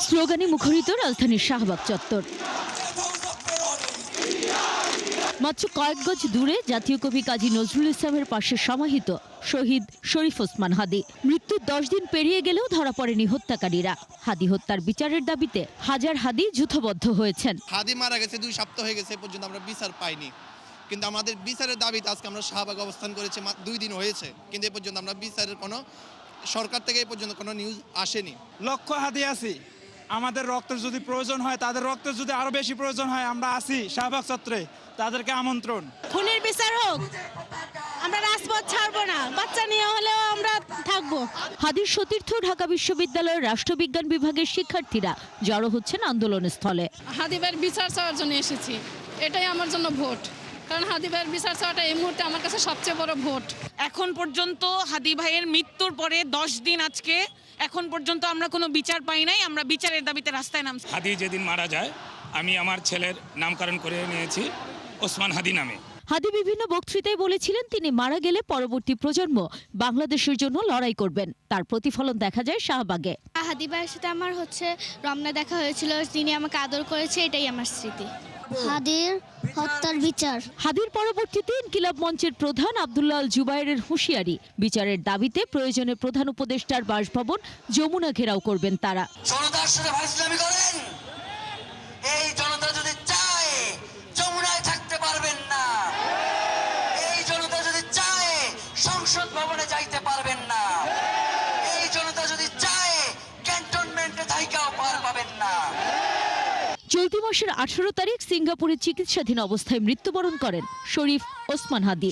স্লোগানে মুখরিত রাজধানীর শাহবাগ চত্বর। মাত্র কয়েক গজ দূরে জাতীয় কবি কাজী নজরুল ইসলামের পাশে সমাহিত শহীদ শরীফ ওসমান হাদী। মৃত্যুর 10 দিন পেরিয়ে গেলেও ধরা পড়েনি হত্যাকারীরা। হাদী হত্যার বিচারের দাবিতে হাজার হাদী যুথবদ্ধ হয়েছেন। হাদী মারা গেছে 2 সপ্তাহ হয়ে গেছে, পর্যন্ত আমরা বিচার পাইনি। কিন্তু আমাদের বিচারের দাবিতে আজকে আমরা শাহবাগ অবস্থান করেছি, 2 দিন হয়েছে, কিন্তু এ পর্যন্ত আমরা বিচারের কোনো সরকার থেকে এই পর্যন্ত কোনো নিউজ আসেনি। লক্ষ হাদী আছি, আমাদের রক্তের যদি প্রয়োজন হয়, তাদের রক্তের যদি আরো বেশি প্রয়োজন হয়, আমরা আছি শাহবাগ চত্বরে, তাদেরকে আমন্ত্রণ। খুনের বিচার হোক, আমরা রাজপথ ছাড়বো না, বাচ্চা নিয়ে হলেও আমরা থাকবো। হাদীর সতীর্থ ঢাকা বিশ্ববিদ্যালয়ের রাষ্ট্রবিজ্ঞান বিভাগের শিক্ষার্থীরা জড়ো হচ্ছেন আন্দোলন স্থলে। হাদী ভাইয়ের বিচার চাওয়ার জন্য এসেছি, এটাই আমার জন্য ভোট। কারণ হাদী ভাইয়ের বিচার চাওয়াটা এই মুহূর্তে আমার কাছে সবচেয়ে বড় ভোট। এখন পর্যন্ত হাদী ভাইয়ের মৃত্যুর পরে 10 দিন আজকে, এখন পর্যন্ত আমরা কোনো বিচার পাই নাই। আমরা বিচারের দাবিতে রাস্তায় নামছি। হাদী যেদিন মারা যায়, আমি আমার ছেলের নামকরণ করে নিয়েছি ওসমান হাদী নামে। হাদী বিভিন্ন বক্তৃতায় বলেছিলেন তিনি মারা গেলে পরবর্তী প্রজন্ম বাংলাদেশের জন্য লড়াই করবেন। তার প্রতিফলন দেখা যায় শাহবাগে। হাদী ভাইয়ের সাথে আমার রমনা দেখা হয়েছিল, তিনি আমাকে আদর করেছে, এটাই আমার স্মৃতি। হাদীর হত্যার বিচার। হাদীর পরবর্তীতে ইনকিলাব মঞ্চের প্রধান আব্দুল্লাহ আল জুবায়েরের হুঁশিয়ারি, বিচারের দাবিতে প্রয়োজনে প্রধান উপদেষ্টার বাসভবন যমুনা ঘেরাও করবেন তারা। জনতার সাথে ফাইজলামি করেন, এই জনতা যদি চায় যমুনায় থাকতে পারবেন না, এই জনতা যদি চায় সংসদ ভবনে যাইতে পারবেন না, এই জনতা যদি চায় ক্যান্টনমেন্টে থাইকাও পার পাবেন না। চলতি মাসের 18 তারিখ সিঙ্গাপুরে চিকিৎসাধীন অবস্থায় মৃত্যুবরণ করেন শরীফ ওসমান হাদী।